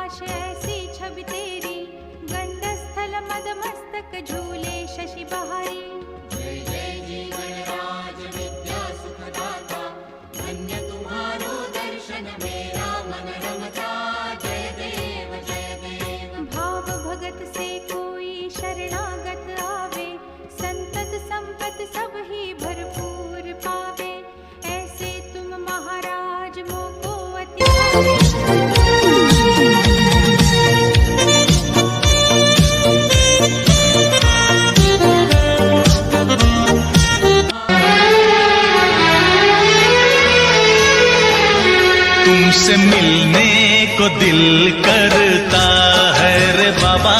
प्रकाश ऐसी छवि तेरी, गंडस्थल मदमस्तक झूले शशि बहारी। जय जय जीवन राज विद्या सुखदाता, धन्य तुम्हारो दर्शन मेरा मन रमता। जय देव जय देव। भाव भगत से कोई शरणागत आवे, संतत संपत सब ही भरपूर पावे। ऐसे तुम महाराज मोको अति तुमसे मिलने को दिल करता है रे बाबा।